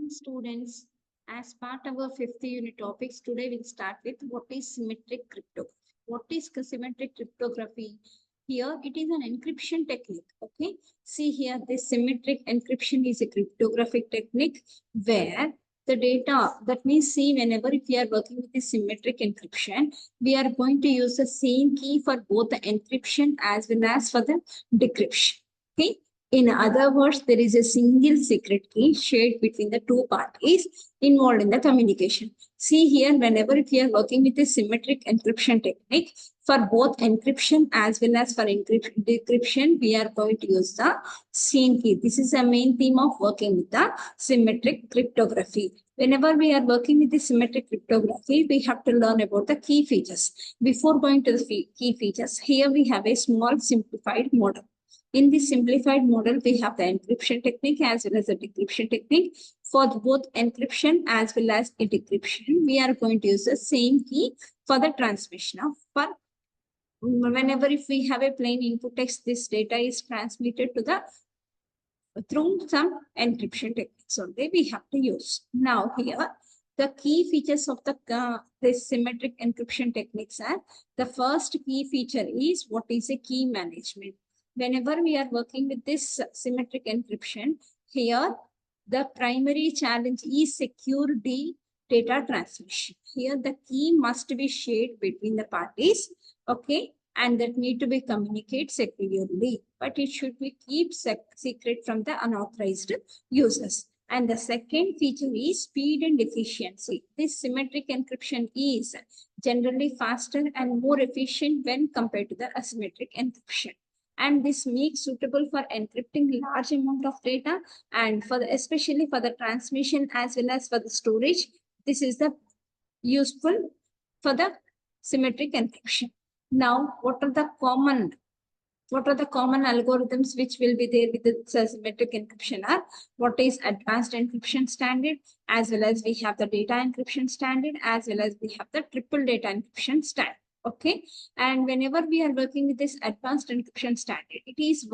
Students, as part of our fifth unit topics, today we'll start with what is symmetric cryptography. What is symmetric cryptography? Here it is an encryption technique. Okay, see here this symmetric encryption is a cryptographic technique where the data, that means see whenever if we are working with the symmetric encryption, we are going to use the same key for both the encryption as well as for the decryption. Okay, in other words, there is a single secret key shared between the two parties involved in the communication. See here, whenever we are working with a symmetric encryption technique, for both encryption as well as for decryption, we are going to use the same key. This is the main theme of working with the symmetric cryptography. Whenever we are working with the symmetric cryptography, we have to learn about the key features. Before going to the key features, here we have a small simplified model. In this simplified model, we have the encryption technique as well as the decryption technique. For both encryption as well as decryption, we are going to use the same key for the transmission of whenever if we have a plain input text, this data is transmitted to the through some encryption techniques only we have to use. Now here, the key features of the this symmetric encryption techniques are, the first key feature is what is a key management. Whenever we are working with this symmetric encryption, here the primary challenge is secure data transmission. Here the key must be shared between the parties, okay, and that need to be communicated securely, but it should be kept secret from the unauthorized users. And the second feature is speed and efficiency. This symmetric encryption is generally faster and more efficient when compared to the asymmetric encryption. And this makes suitable for encrypting large amount of data and for the, especially for the transmission as well as for the storage. This is the useful for the symmetric encryption. Now, what are the common algorithms which will be there with the symmetric encryption are? What is advanced encryption standard, as well as we have the data encryption standard, as well as we have the triple data encryption standard. Okay, and whenever we are working with this advanced encryption standard, it is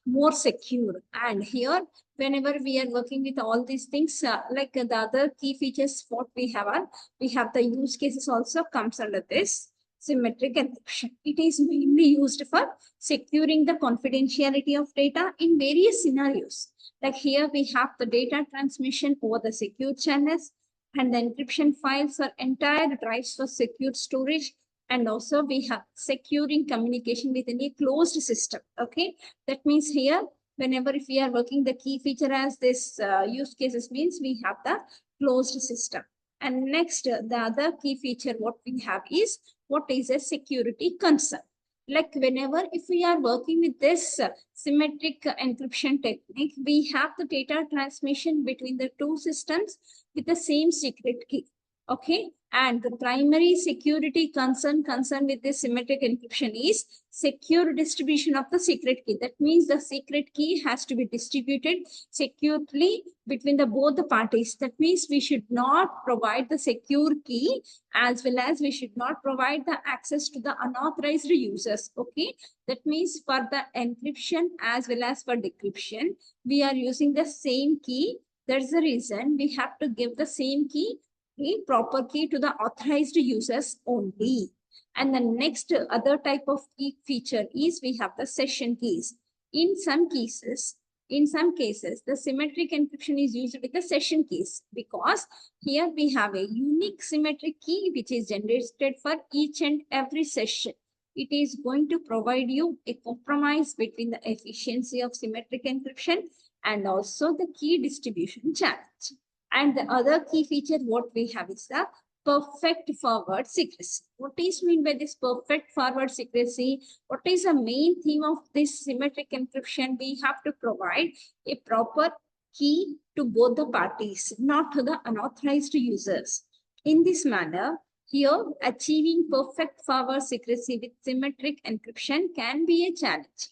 more secure. And here, whenever we are working with all these things, like the other key features, what we have are, we have the use cases also comes under this symmetric encryption. It is mainly used for securing the confidentiality of data in various scenarios. Like here we have the data transmission over the secure channels, and the encryption files are entire drives for secure storage. And also we have securing communication within a closed system. Okay, that means here whenever if we are working the key feature as this use cases means we have the closed system. And next, the other key feature what we have is what is a security concern. Like whenever if we are working with this symmetric encryption technique, we have the data transmission between the two systems with the same secret key. Okay, and the primary security concern with this symmetric encryption is secure distribution of the secret key. That means the secret key has to be distributed securely between the both the parties. That means we should not provide the secure key as well as we should not provide the access to the unauthorized users. Okay, that means for the encryption as well as for decryption, we are using the same key. That's the reason we have to give the same key, a proper key, to the authorized users only. And the next other type of key feature is we have the session keys. In some cases, the symmetric encryption is used with the session keys, because here we have a unique symmetric key which is generated for each and every session. It is going to provide you a compromise between the efficiency of symmetric encryption and also the key distribution challenge. And the other key feature what we have is the perfect forward secrecy. What is meant by this perfect forward secrecy? What is the main theme of this symmetric encryption? We have to provide a proper key to both the parties, not to the unauthorized users. In this manner, here achieving perfect forward secrecy with symmetric encryption can be a challenge,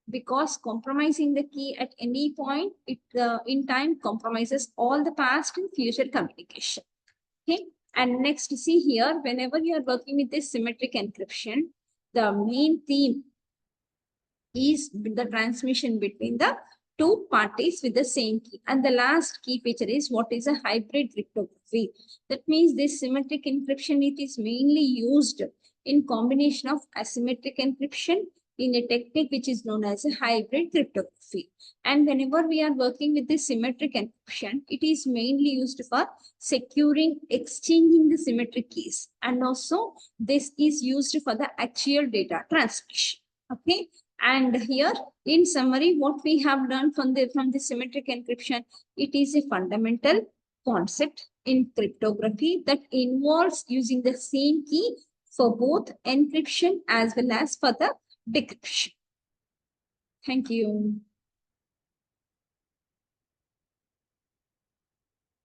because compromising the key at any point in time compromises all the past and future communication. Okay, and next, see here, whenever you are working with this symmetric encryption, the main theme is the transmission between the two parties with the same key. And the last key feature is what is a hybrid cryptography. That means this symmetric encryption, it is mainly used in combination of asymmetric encryption in a technique which is known as a hybrid cryptography. And whenever we are working with the symmetric encryption, it is mainly used for securing, exchanging the symmetric keys. And also this is used for the actual data transmission. Okay. And here, in summary, what we have learned from the symmetric encryption, it is a fundamental concept in cryptography that involves using the same key for both encryption as well as for the decryption. Thank you.